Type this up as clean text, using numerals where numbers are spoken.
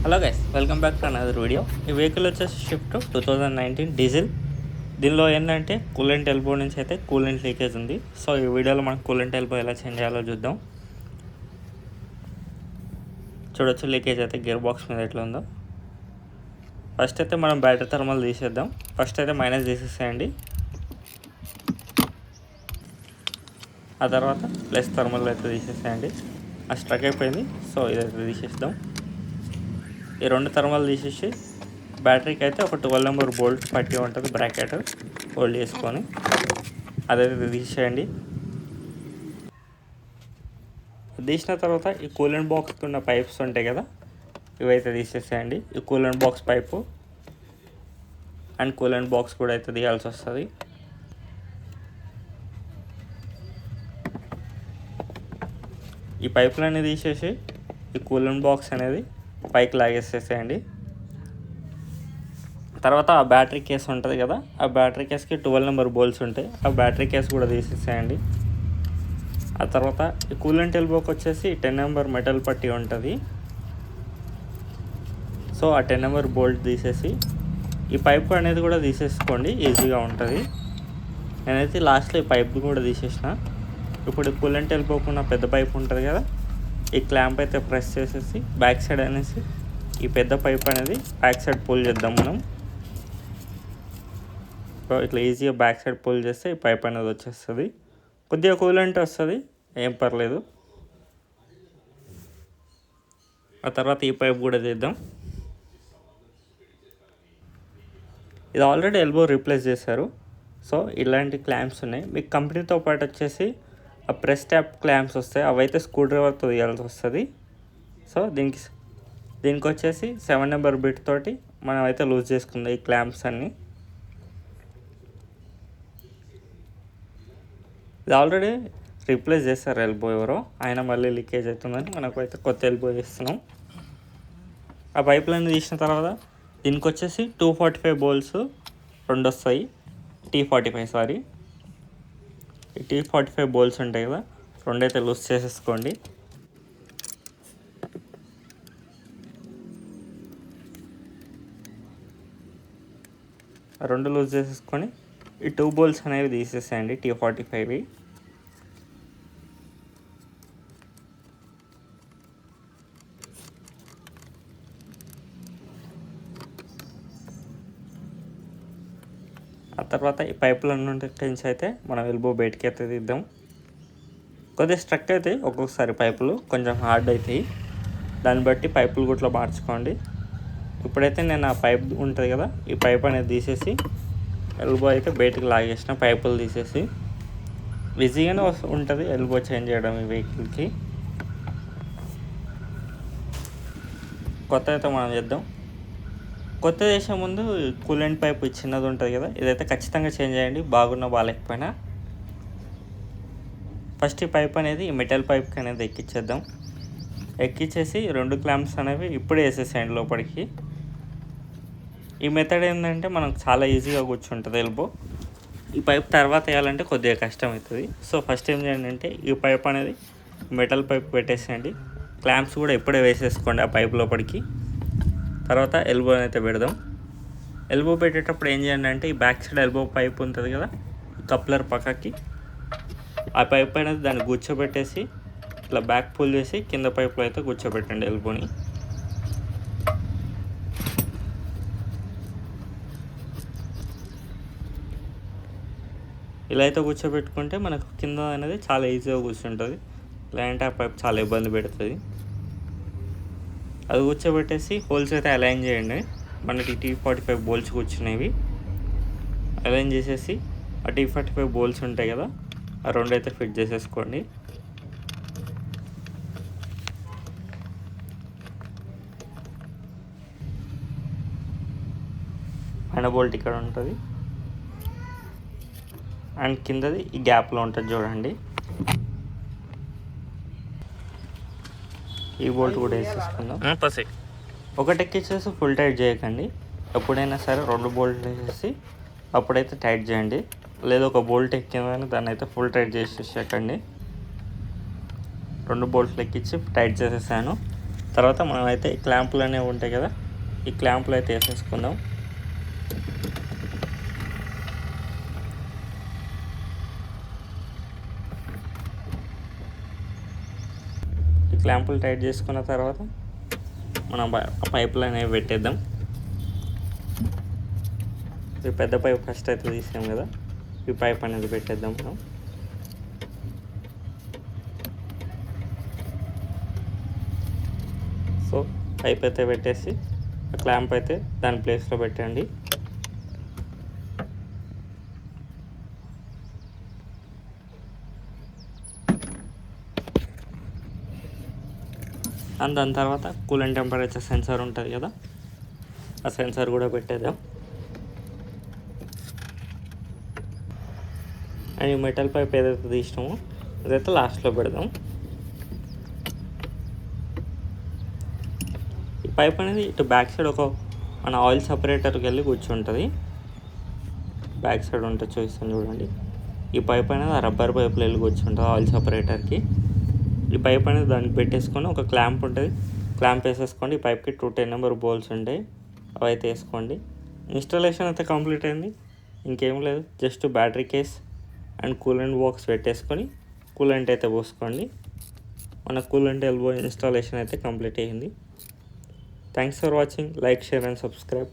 Hello guys, welcome back to another video. ఈ vehicle వచ్చేసి shift 2019 diesel. దీనిలో ఏంటంటే కూలెంట్ ఎల్బో నుంచి అయితే కూలెంట్ లీకేజ్ ఉంది. సో ఈ వీడియోలో మనం కూలెంట్ ఎల్బో ఎలా చేంజ్ చేయాలో చూద్దాం. చూడొచ్చు లీకేజ్ అయితే గేర్ బాక్స్ మీద ఎట్లా ఉందో. ఫస్ట్ అయితే మనం బ్యాటరీ థర్మల్ తీసేద్దాం. ఫస్ట్ అయితే మైనస్ తీసేసేయండి, ఆ తర్వాత ప్లస్ థర్మల్ అయితే తీసేసేయండి. ఆ స్ట్రక్ అయిపోయింది, సో ఇదైతే తీసేద్దాం. ఈ రెండు థర్మల్ తీసేసి బ్యాటరీకి అయితే ఒక 12 నెంబర్ బోల్ట్ పట్టి ఉంటుంది, బ్రాకెట్ హోల్డ్ చేసుకొని అదైతే తీసేయండి. తీసిన తర్వాత ఈ కూలెంట్ బాక్స్కి ఉన్న పైప్స్ ఉంటాయి కదా, ఇవైతే తీసేసేయండి. ఈ coolant box pipe and coolant box కూడా అయితే తీయాల్సి వస్తుంది. ఈ పైపులన్నీ తీసేసి ఈ కూలెంట్ బాక్స్ అనేది పైకి లాగేసేసేయండి. తర్వాత ఆ బ్యాటరీ కేస్ ఉంటుంది కదా, ఆ బ్యాటరీ కేస్కి 12 నెంబర్ బోల్స్ ఉంటాయి, ఆ బ్యాటరీ కేస్ కూడా తీసేసేయండి. ఆ తర్వాత ఈ కూలెంట్ ఎల్బోకి వచ్చేసి 10 నెంబర్ మెటల్ పట్టి ఉంటుంది. సో ఆ 10 నెంబర్ బోల్ట్ తీసేసి ఈ పైప్ అనేది కూడా తీసేసుకోండి, ఈజీగా ఉంటుంది. నేనైతే లాస్ట్లో ఈ పైప్ కూడా తీసేసిన. ఇప్పుడు ఈ కూలెంట్ ఎల్బోకున్న పెద్ద పైప్ ఉంటుంది కదా, ఈ క్లాంప్ అయితే ప్రెస్ చేసేసి బ్యాక్ సైడ్ అనేసి ఈ పెద్ద పైప్ అనేది బ్యాక్ సైడ్ పుల్ చేద్దాం మనం. ఇట్లా ఈజీగా బ్యాక్ సైడ్ పుల్ చేస్తే ఈ పైప్ అనేది వచ్చేస్తుంది. కొద్దిగా కూలెంట్ వస్తుంది, ఏం పర్లేదు. ఆ తర్వాత ఈ పైప్ కూడా తీద్దాం. ఇది ఆల్రెడీ ఎల్బో రీప్లేస్ చేశారు. సో ఇలాంటి క్లాంప్స్ ఉన్నాయి మీకు కంపెనీతో పాటు వచ్చేసి. ఆ ప్రెస్ ట్యాప్ క్లాంప్స్ వస్తాయి, అవైతే స్క్రూ డ్రైవర్తో తీయాల్సి వస్తుంది. సో దీనికి వచ్చేసి 7 నెంబర్ బిట్ తోటి మనం అయితే లూజ్ చేసుకుందాం ఈ క్లాంప్స్ అన్నీ. ఇది ఆల్రెడీ రీప్లేస్ చేస్తారు ఎల్బో ఎవరో, ఆయన మళ్ళీ లీకేజ్ అవుతుందని మనకు అయితే కొత్త ఎల్బో చేస్తున్నాం. ఆ పైపులన్నీ తీసిన తర్వాత దీనికి వచ్చేసి 245 బోల్స్ రెండు వస్తాయి, T45 సారీ. ఈ T45 బోల్స్ ఉంటాయి కదా, రెండైతే లూజ్ చేసేసుకోండి. రెండు లూజ్ చేసేసుకొని ఈ 2 బోల్స్ అనేవి తీసేసేయండి, T45. ఆ తర్వాత ఈ పైపులన్నీ నుంచి అయితే మనం ఎల్బో బయటికి అయితే తీద్దాం. కొద్దిగా స్ట్రక్ అయితే ఒక్కొక్కసారి పైపులు కొంచెం హార్డ్ అవుతాయి, దాన్ని బట్టి పైపులు గుట్లో మార్చుకోండి. ఇప్పుడైతే నేను ఆ పైప్ ఉంటుంది కదా, ఈ పైప్ అనేది తీసేసి ఎల్బో అయితే బయటకు లాగేసిన, పైపులు తీసేసి. ఈజీగానే ఉంటుంది ఎల్బో చేంజ్ చేయడం ఈ వెహికల్కి. కొత్త అయితే మనం చేద్దాం. కొత్త చేసే ముందు కూలెంట్ పైప్ చిన్నది ఉంటుంది కదా, ఇదైతే ఖచ్చితంగా చేంజ్ చేయండి, బాగున్నా బాగాలేకపోయినా. ఫస్ట్ ఈ పైప్ అనేది ఈ మెటల్ పైప్కి అనేది ఎక్కించేద్దాం. ఎక్కించేసి 2 క్లాంప్స్ అనేవి ఇప్పుడే వేసేసేయండి లోపలికి. ఈ మెథడ్ ఏంటంటే మనకు చాలా ఈజీగా కూర్చుంటుంది ఎల్బో. ఈ పైప్ తర్వాత వేయాలంటే కొద్దిగా కష్టం అవుతుంది. సో ఫస్ట్ ఏం చేయండి అంటే ఈ పైప్ అనేది మెటల్ పైప్ పెట్టేసేయండి, క్లాంప్స్ కూడా ఇప్పుడే వేసేసుకోండి ఆ పైప్ లోపలికి. తర్వాత ఎల్బో అయితే పెడదాం. ఎల్బో పెట్టేటప్పుడు ఏం చేయండి అంటే ఈ బ్యాక్ సైడ్ ఎల్బో పైప్ ఉంటుంది కదా, కప్లర్ పక్కకి ఆ పైప్ అనేది దాన్ని కూర్చోబెట్టేసి ఇట్లా బ్యాక్ పుల్ చేసి కింద పైప్లో అయితే కూర్చోబెట్టండి ఎల్బోని. ఇలా అయితే కూర్చోబెట్టుకుంటే మనకు కింద అనేది చాలా ఈజీగా కూర్చుంటుంది. లేదంటే ఆ పైప్ చాలా ఇబ్బంది పెడుతుంది. అది కూర్చోబెట్టేసి హోల్స్ అయితే అలైన్ చేయండి. మనకి T45 బోల్స్ కూర్చునేవి అలైన్ చేసేసి ఆ T45 బోల్స్ ఉంటాయి కదా, ఆ రెండు అయితే ఫిట్ చేసేసుకోండి. పైన బోల్ట్ ఇక్కడ ఉంటుంది అండ్ కిందది ఈ గ్యాప్లో ఉంటుంది చూడండి. ఈ బోల్ట్ కూడా వేసేసుకుందాం. ఒకటి ఎక్కించేసి ఫుల్ టైట్ చేయకండి, ఎప్పుడైనా సరే 2 బోల్ట్లు వేసేసి అప్పుడైతే టైట్ చేయండి. లేదా ఒక బోల్ట్ ఎక్కిందని దాన్ని అయితే ఫుల్ టైట్ చేసేసకండి. 2 బోల్ట్లు ఎక్కించి టైట్ చేసేసాను. తర్వాత మనం అయితే క్లాంపులు అనేవి ఉంటాయి కదా, ఈ క్లాంపులు అయితే వేసేసుకుందాం. ఈ క్లాంపులు టైట్ చేసుకున్న తర్వాత మనం పైపులు అనేవి పెట్టేద్దాం. ఈ పెద్ద పైప్ ఫస్ట్ అయితే తీసాం కదా, ఈ పైప్ అనేది పెట్టేద్దాం మనం. సో పైప్ అయితే పెట్టేసి ఆ క్లాంప్ అయితే దాని ప్లేస్లో పెట్టండి. అండ్ దాని తర్వాత కూలెంట్ టెంపరేచర్ సెన్సార్ ఉంటుంది కదా, ఆ సెన్సార్ కూడా పెట్టేద్దాం. అండ్ ఈ మెటల్ పైప్ ఏదైతే తీసినామో అదైతే లాస్ట్లో పెడదాం. ఈ పైప్ అనేది ఇటు బ్యాక్ సైడ్ మన ఆయిల్ సపరేటర్కి వెళ్ళి కూర్చుంటుంది. బ్యాక్ సైడ్ ఉంటే చూస్తాను చూడండి. ఈ పైప్ అనేది ఆ రబ్బర్ పైప్లో వెళ్ళి కూర్చుంటుంది ఆయిల్ సపరేటర్కి. ఈ పైప్ అనేది దానికి పెట్టేసుకొని ఒక క్లాంప్ ఉంటుంది, క్లాంప్ వేసేసుకోండి. ఈ పైప్కి 210 నెంబర్ బోల్స్ ఉంటాయి, అవి అయితే వేసుకోండి. ఇన్స్టాలేషన్ అయితే కంప్లీట్ అయింది. ఇంకేం లేదు, just battery case and coolant box పెట్టేసుకొని కూలెంట్ అయితే పోసుకోండి. మన కూలెంట్ ఎల్బో ఇన్స్టాలేషన్ అయితే కంప్లీట్ అయ్యింది. Thanks for watching. Like, share and subscribe.